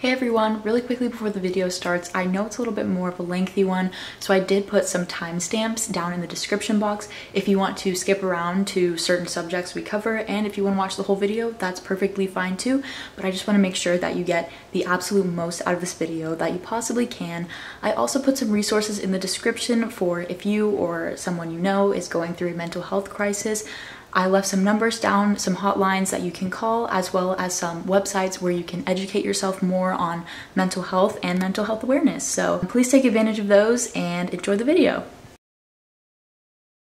Hey everyone, really quickly before the video starts, I know it's a little bit more of a lengthy one, so I did put some timestamps down in the description box if you want to skip around to certain subjects we cover, and if you want to watch the whole video, that's perfectly fine too, but I just want to make sure that you get the absolute most out of this video that you possibly can. I also put some resources in the description for if you or someone you know is going through a mental health crisis. I left some numbers down, some hotlines that you can call, as well as some websites where you can educate yourself more on mental health and mental health awareness. So please take advantage of those and enjoy the video.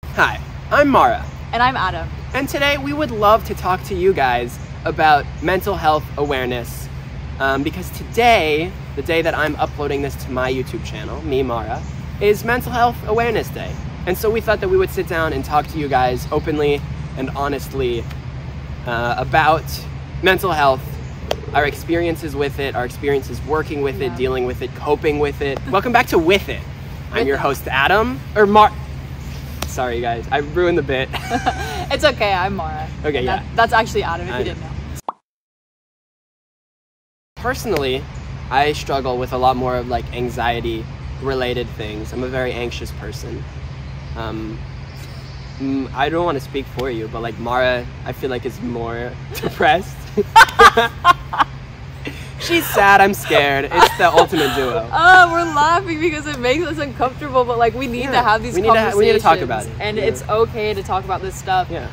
Hi, I'm Mara. And I'm Adam. And today we would love to talk to you guys about mental health awareness. Because today, the day that I'm uploading this to my YouTube channel, me, Mara, is Mental Health Awareness Day. And so we thought that we would sit down and talk to you guys openly and honestly about mental health, our experiences with it, our experiences working with it, dealing with it, coping with it. Welcome back to With It. I'm your host, Adam, or sorry guys, I ruined the bit. It's okay, I'm Mara. Okay, yeah. That's actually Adam, if you didn't know. Personally, I struggle with a lot more of like anxiety related things. I'm a very anxious person. I don't want to speak for you, but like Mara, I feel like is more depressed. She's sad, I'm scared. It's the ultimate duo. Oh, we're laughing because it makes us uncomfortable, but like we need to have these conversations. We need to talk about it. And it's okay to talk about this stuff. Yeah.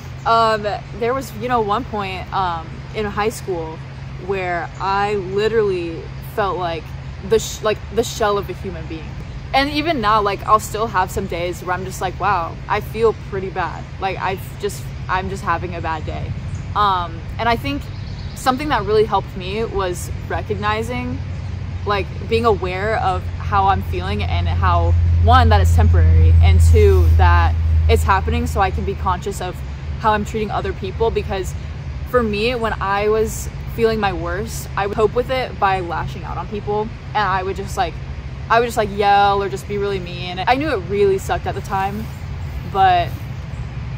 There was, one point in high school where I literally felt like the shell of a human being. And even now, like, I'll still have some days where I'm just like, wow, I feel pretty bad. Like, I'm just having a bad day. And I think something that really helped me was recognizing, like, being aware of how I'm feeling and how, one, that it's temporary, and two, that it's happening so I can be conscious of how I'm treating other people. Because for me, when I was feeling my worst, I would cope with it by lashing out on people, and I would just yell or just be really mean. I knew it really sucked at the time, but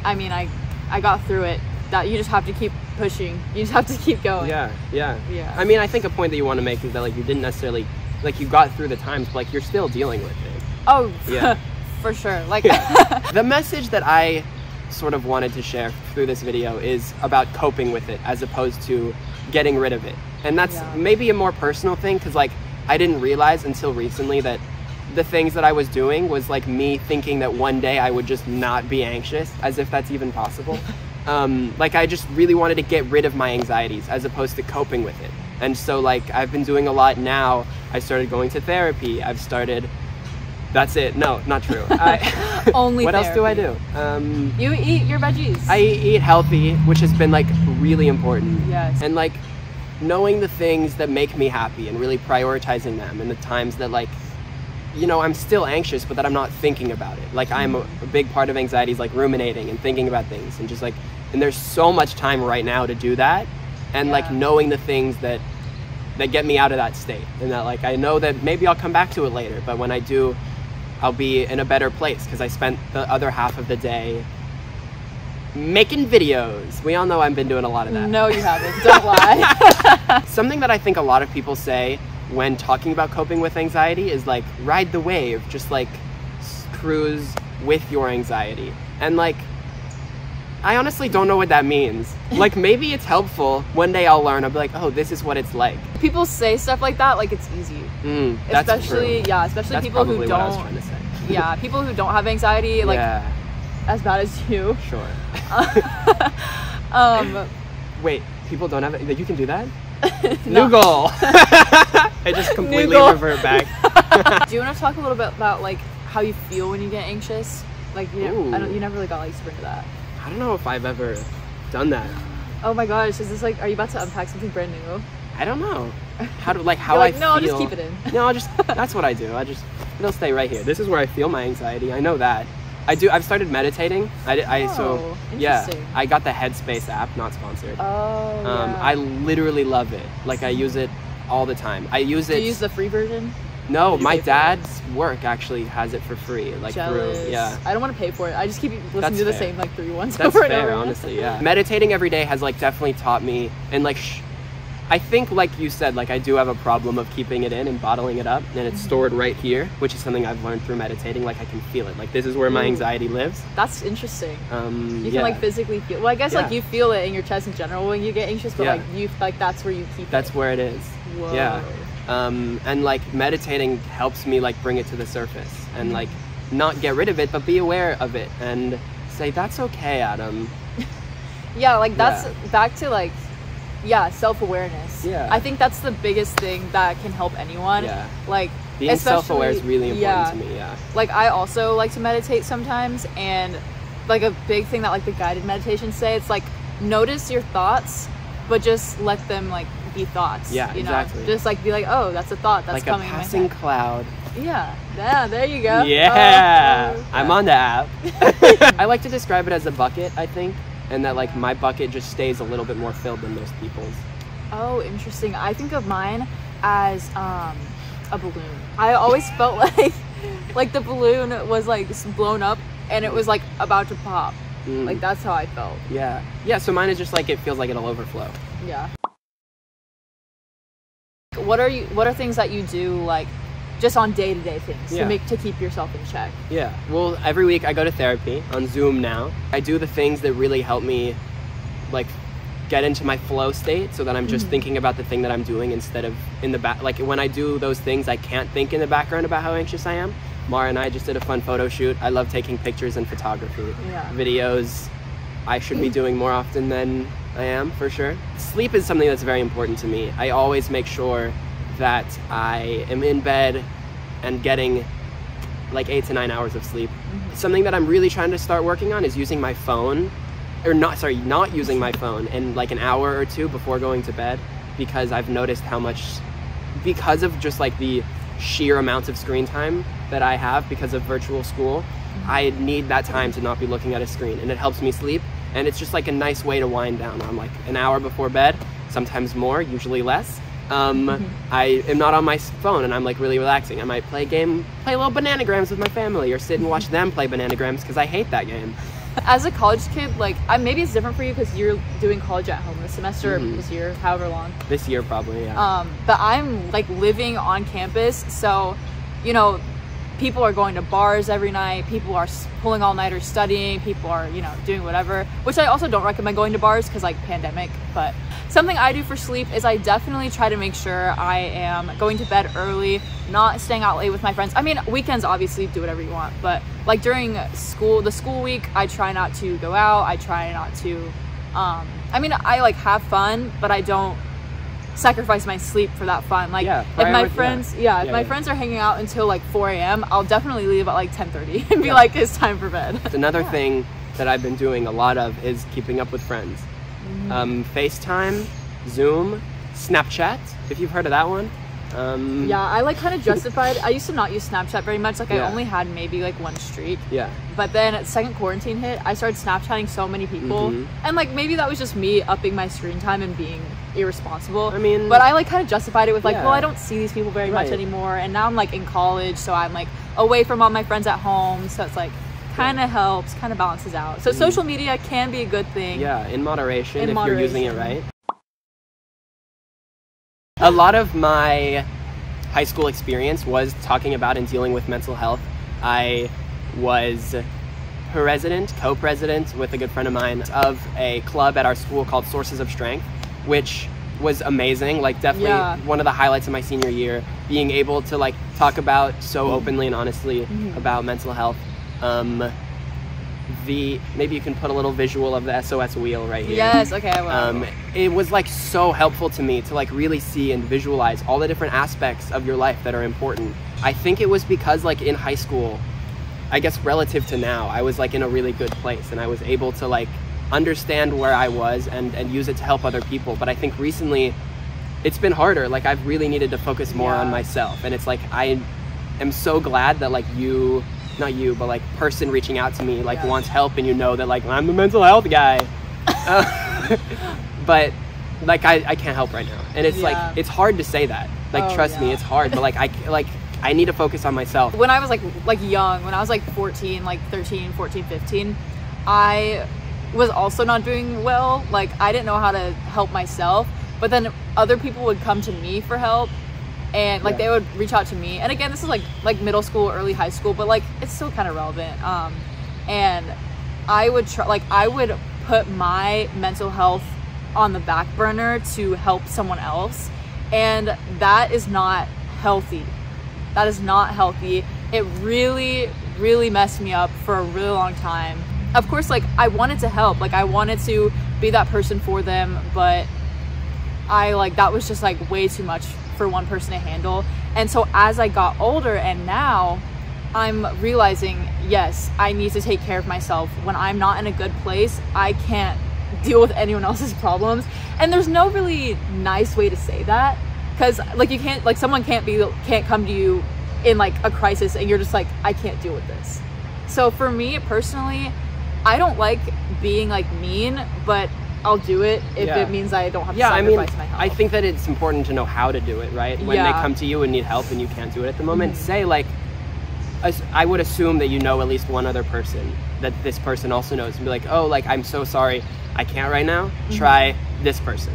I mean, I got through it. That you just have to keep pushing. You just have to keep going. Yeah. I mean, I think a point that you want to make is that like you didn't necessarily, like you got through the times, but like you're still dealing with it. Oh, yeah. For sure. Like The message that I sort of wanted to share through this video is about coping with it as opposed to getting rid of it. And that's maybe a more personal thing, because like I didn't realize until recently that the things that I was doing was like me thinking that one day I would just not be anxious, as if that's even possible. Like I just really wanted to get rid of my anxieties as opposed to coping with it. And so like I've been doing a lot now. I started going to therapy. That's it. No, not true. Only what therapy. else do I do? You eat your veggies. I eat healthy, which has been like really important. Yes. And like knowing the things that make me happy and really prioritizing them, and the times that like, I'm still anxious, but that I'm not thinking about it. Like I'm a big part of anxiety is like ruminating and thinking about things, and just like, and there's so much time right now to do that. And like knowing the things that get me out of that state, and that like, I know that maybe I'll come back to it later, but when I do, I'll be in a better place because I spent the other half of the day making videos. We all know I've been doing a lot of that. No, you haven't. Don't lie. Something that I think a lot of people say when talking about coping with anxiety is like, ride the wave, just like cruise with your anxiety. And like, I honestly don't know what that means. Like maybe it's helpful. One day I'll learn. I'll be like, oh, this is what it's like. People say stuff like that like it's easy. That's especially true. Yeah, especially that's people who what don't. I was trying to say. Yeah, people who don't have anxiety, like as bad as you. Sure. Wait, people don't have it? You can do that? No. New goal. I just completely revert back. Do you want to talk a little bit about like how you feel when you get anxious? Like you never really got like super into that. I don't know if I've ever done that. Oh my gosh, is this like, are you about to unpack something brand new? I don't know. How You're like, I feel. No, just keep it in. No, that's what I do. It'll stay right here. This is where I feel my anxiety. I know that. I've started meditating. Interesting. I got the Headspace app, not sponsored. Oh, yeah. I literally love it. Like I use it all the time. Do you use the free version? No, my dad's work actually has it for free. Like Jealous. through, yeah. I don't want to pay for it. I just keep listening to the same like 3 ones That's over and fair, over. Honestly, yeah. Meditating every day has like definitely taught me, and like I think, like you said, like I do have a problem of keeping it in and bottling it up, and it's stored right here, which is something I've learned through meditating. Like I can feel it. Like this is where my anxiety lives. That's interesting. You yeah. can like physically feel. Well, I guess Yeah. like you feel it in your chest in general when you get anxious, but Yeah. like you like that's where you keep it. That's where it is. Whoa. Yeah. And like meditating helps me like bring it to the surface and like not get rid of it, but be aware of it and say that's okay, Adam. Yeah, like that's back to like, self-awareness. Yeah. I think that's the biggest thing that can help anyone. Yeah. Like Being self-aware is really important to me. Yeah. Like I also like to meditate sometimes, and like a big thing that like the guided meditations say, it's like notice your thoughts, but just let them like be thoughts. Yeah, you exactly. know? Just like be like, oh, that's a thought that's Like coming a in my passing head. cloud. Yeah, there you go. Yeah, Oh, I'm on the app. I like to describe it as a bucket, I think, and that like my bucket just stays a little bit more filled than most people's. Oh, interesting. I think of mine as a balloon. I always felt like the balloon was like blown up and it was like about to pop. Like that's how I felt. Yeah. Yeah, so mine is just like it feels like it'll overflow. Yeah. What are things that you do like just on day-to-day things to keep yourself in check? Yeah. Well, every week I go to therapy on Zoom now. I do the things that really help me like get into my flow state so that I'm just thinking about the thing that I'm doing instead of in the back. Like when I do those things, I can't think in the background about how anxious I am. Mara and I just did a fun photo shoot. I love taking pictures and photography. Videos I should be doing more often than I am, for sure. Sleep is something that's very important to me. I always make sure that I am in bed and getting like 8 to 9 hours of sleep. Something that I'm really trying to start working on is using my phone, or not using my phone in like an hour or two before going to bed, because I've noticed how much, because of just like the sheer amounts of screen time that I have because of virtual school, I need that time to not be looking at a screen, and it helps me sleep. And it's just like a nice way to wind down. I'm like an hour before bed, sometimes more, usually less. I am not on my phone and I'm like really relaxing. I might play a little Bananagrams with my family, or sit and watch them play Bananagrams because I hate that game. As a college kid, like maybe it's different for you because you're doing college at home this semester, or this year, however long. This year probably, yeah. But I'm like living on campus, so you know, people are going to bars every night, people are pulling all-nighters studying, people are, you know, doing whatever, which I also don't recommend going to bars because like pandemic. But something I do for sleep is I definitely try to make sure I am going to bed early, not staying out late with my friends. I mean, weekends obviously do whatever you want, but like during the school week, I try not to go out. I try not to I mean, I like have fun, but I don't sacrifice my sleep for that fun. Like if my friends my friends are hanging out until like 4 a.m, I'll definitely leave at like 10:30 and be like, it's time for bed. Another thing that I've been doing a lot of is keeping up with friends. FaceTime, Zoom, Snapchat, if you've heard of that one. I like kind of justified. I used to not use Snapchat very much. Like I only had maybe like one streak. But then at second quarantine hit, I started Snapchatting so many people, and like maybe that was just me upping my screen time and being irresponsible. I mean, but I like kind of justified it with like, well, I don't see these people very much anymore, and now I'm like in college, so I'm like away from all my friends at home, so it's like kind of helps, kind of balances out. So social media can be a good thing. Yeah, in moderation, if you're using it right. A lot of my high school experience was talking about and dealing with mental health. I was co-president with a good friend of mine of a club at our school called Sources of Strength, which was amazing. Like definitely one of the highlights of my senior year, being able to like talk about so openly and honestly about mental health. Maybe you can put a little visual of the SOS wheel right here. Yes, okay, I will. It was like so helpful to me to like really see and visualize all the different aspects of your life that are important. I think it was because like in high school, I guess relative to now, I was like in a really good place and I was able to like understand where I was and use it to help other people. But I think recently it's been harder. Like I've really needed to focus more on myself, and it's like I am so glad that like not you, but like person reaching out to me like wants help, and you know that like I'm the mental health guy. But like I can't help right now, and it's like it's hard to say that. Like trust me, it's hard. But I need to focus on myself. When I was like young, when I was like 14, like 13, 14, 15, I was also not doing well. Like I didn't know how to help myself, but then other people would come to me for help, and like they would reach out to me. And again, this is like middle school, early high school, but like it's still kind of relevant. And I would I would put my mental health on the back burner to help someone else, and that is not healthy. That is not healthy. It really, really messed me up for a really long time. Of course, like I wanted to help, like I wanted to be that person for them, but that was just like way too much for one person to handle. And so as I got older, and now I'm realizing, yes, I need to take care of myself. When I'm not in a good place, I can't deal with anyone else's problems. And there's no really nice way to say that, because like you can't, like someone can't come to you in like a crisis and you're just like, I can't deal with this. So for me personally, I don't like being like mean, but I'll do it if it means I don't have to sacrifice my health. I think that it's important to know how to do it, right? When they come to you and need help and you can't do it at the moment, say like, I would assume that you know at least one other person that this person also knows, and be like, oh, like, I'm so sorry, I can't right now, try this person.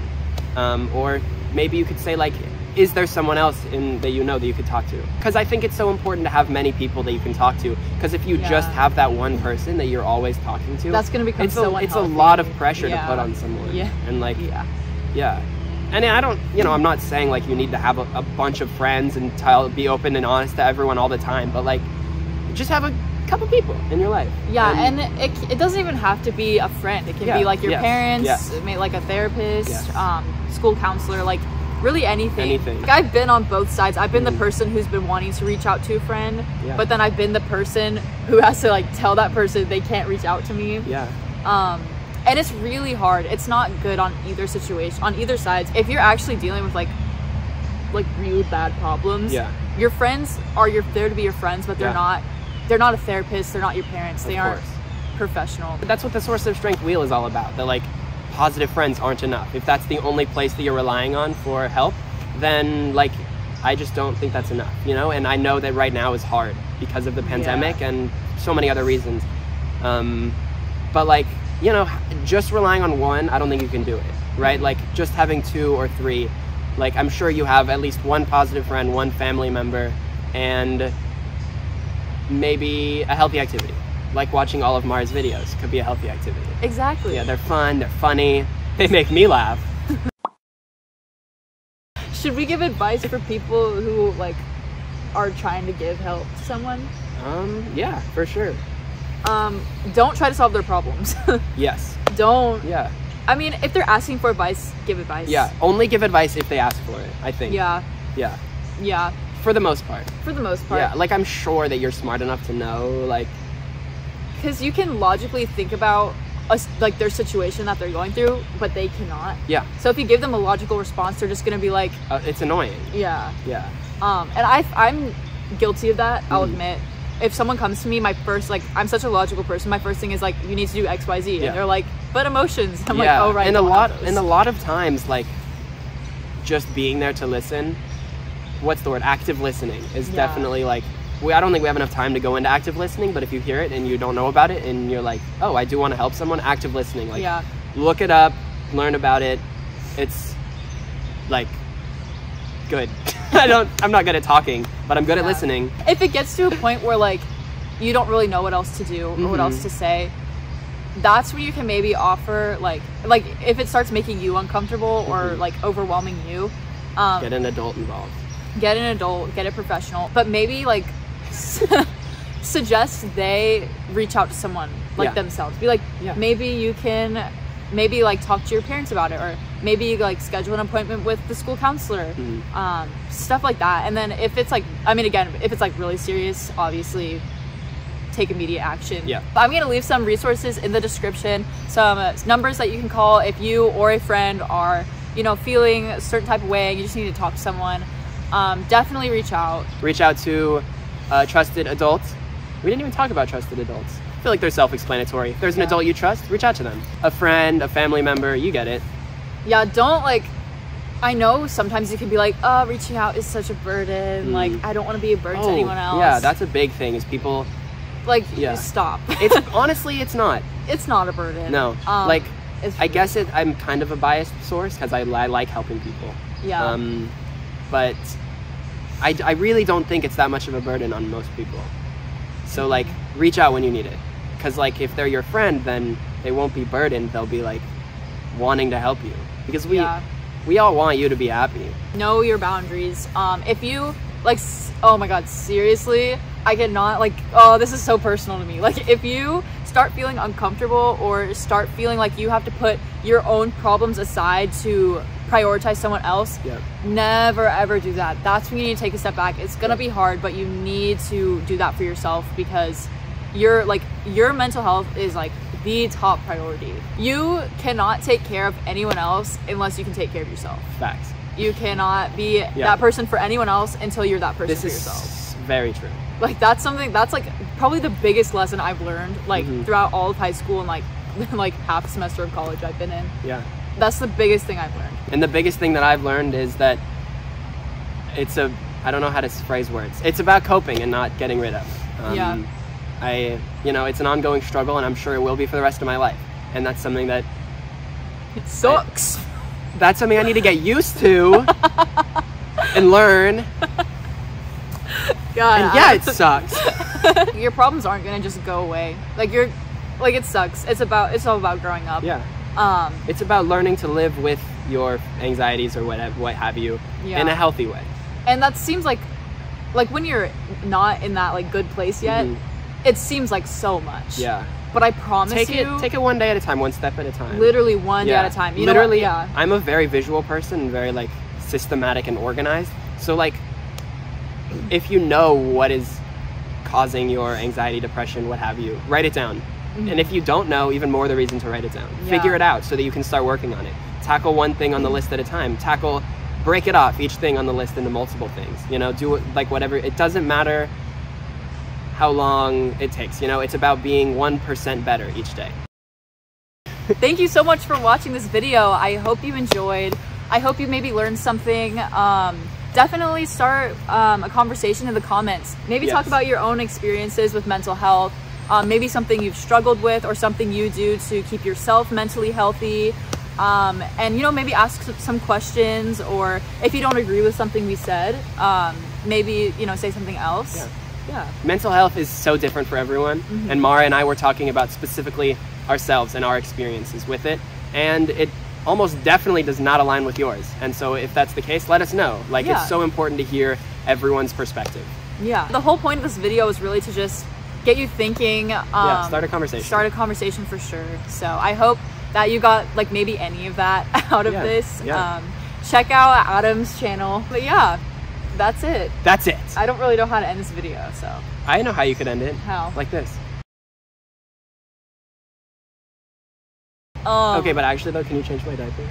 Or maybe you could say like, is there someone else that you know that you could talk to? Because I think it's so important to have many people that you can talk to, because if you just have that one person that you're always talking to, that's going to become so unhealthy. It's a lot of pressure to put on someone. And like, and I don't, I'm not saying like you need to have a bunch of friends and be open and honest to everyone all the time, but like, just have a couple people in your life. And it doesn't even have to be a friend. It can be like your parents, like a therapist, school counselor, like really anything. Like, I've been on both sides. I've been the person who's been wanting to reach out to a friend, but then I've been the person who has to like tell that person they can't reach out to me. And it's really hard. It's not good on either situation, on either sides. If you're actually dealing with like really bad problems, your friends are there to be your friends, but they're not a therapist, they're not your parents, they aren't professional. That's what the Source of Strength wheel is all about. That like, positive friends aren't enough. If that's the only place that you're relying on for help, then like, I just don't think that's enough, and I know that right now is hard because of the pandemic and so many other reasons. But like, just relying on one, I don't think you can do it, right? Like just having 2 or 3, like I'm sure you have at least one positive friend, one family member, and maybe a healthy activity. Like watching all of Mara's videos could be a healthy activity. Exactly. Yeah, they're fun, they're funny, they make me laugh. Should we give advice for people who like are trying to give help to someone? Yeah, for sure. Don't try to solve their problems. Yes. Don't. Yeah. I mean, if they're asking for advice, give advice. Yeah, only give advice if they ask for it, I think. Yeah. For the most part. Yeah, like I'm sure that you're smart enough to know, like, because you can logically think about like their situation that they're going through, but they cannot. Yeah. So if you give them a logical response, they're just gonna be like, it's annoying. Yeah. And I'm guilty of that. I'll admit. If someone comes to me, my first, like, I'm such a logical person, my first thing is like, you need to do X, Y, Z, and they're like, but emotions. I'm like, oh right. And a lot of times, like, just being there to listen. What's the word? Active listening is definitely like. I don't think we have enough time to go into active listening, but if you hear it and you don't know about it and you're like, oh, I do want to help someone, active listening, like, look it up, learn about it. It's like good. I'm not good at talking, but I'm good at listening. If it gets to a point where like you don't really know what else to do or what else to say, that's when you can maybe offer like if it starts making you uncomfortable or like overwhelming you, get an adult involved. Get an adult, get a professional, but maybe like suggest they reach out to someone like themselves. Be like, maybe you can like talk to your parents about it, or maybe you like schedule an appointment with the school counselor, stuff like that. And then if it's like, I mean, again, if it's like really serious, obviously take immediate action. But I'm gonna leave some resources in the description, some numbers that you can call if you or a friend are, feeling a certain type of way and you just need to talk to someone. Definitely reach out to trusted adults. We didn't even talk about trusted adults. I feel like they're self-explanatory. If there's an adult you trust, reach out to them. A friend, a family member, you get it. Don't like, I know sometimes you can be like, reaching out is such a burden, like I don't want to be a burden to anyone else. That's a big thing, is people like stop. It's honestly, it's not a burden. No. Like I guess I'm kind of a biased source because I like helping people. Yeah. But I really don't think it's that much of a burden on most people. So like, reach out when you need it. Because like, if they're your friend, then they won't be burdened. They'll be like wanting to help you. Because we all want you to be happy. Know your boundaries. If you like, oh my God, seriously, I cannot like, oh, this is so personal to me. Like if you start feeling uncomfortable or start feeling like you have to put your own problems aside to prioritize someone else, never ever do that. That's when you need to take a step back. It's gonna be hard, but you need to do that for yourself, because your mental health is like the top priority. You cannot take care of anyone else unless you can take care of yourself. Facts. You cannot be that person for anyone else until you're that person for yourself. This is very true. Like that's like probably the biggest lesson I've learned like throughout all of high school and like half a semester of college I've been in. Yeah. That's the biggest thing I've learned. And the biggest thing that I've learned is that I don't know how to phrase words. It's about coping and not getting rid of. It's an ongoing struggle, and I'm sure it will be for the rest of my life. And that's something that it sucks. That's something I need to get used to and learn. God, and yeah, it sucks. Your problems aren't gonna just go away. It sucks. It's all about growing up. Yeah. It's about learning to live with your anxieties or what have you in a healthy way. And that seems like when you're not in that like good place yet, it seems like so much. Yeah. But I promise take it one day at a time, one step at a time. Literally one day at a time. Literally, I'm a very visual person and very like systematic and organized. So like, if you know what is causing your anxiety, depression, what have you, write it down. And if you don't know, even more the reason to write it down. Figure it out so that you can start working on it. Tackle one thing on the list at a time. Break it off, each thing on the list, into multiple things. Do it like whatever. It doesn't matter how long it takes. It's about being 1% better each day. Thank you so much for watching this video. I hope you enjoyed. I hope you maybe learned something. Definitely start a conversation in the comments. Maybe talk about your own experiences with mental health. Maybe something you've struggled with or something you do to keep yourself mentally healthy. And maybe ask some questions, or if you don't agree with something we said, maybe say something else. Yeah. Mental health is so different for everyone, and Mara and I were talking about specifically ourselves and our experiences with it, and it almost definitely does not align with yours. And so if that's the case, let us know. It's so important to hear everyone's perspective. Yeah. The whole point of this video is really to just get you thinking. Start a conversation. Start a conversation for sure. So I hope that you got maybe any of that out of this. Check out Adam's channel. But yeah, that's it. That's it. I don't really know how to end this video, so. I know how you could end it. How? Like this. Okay, but actually though, can you change my diaper?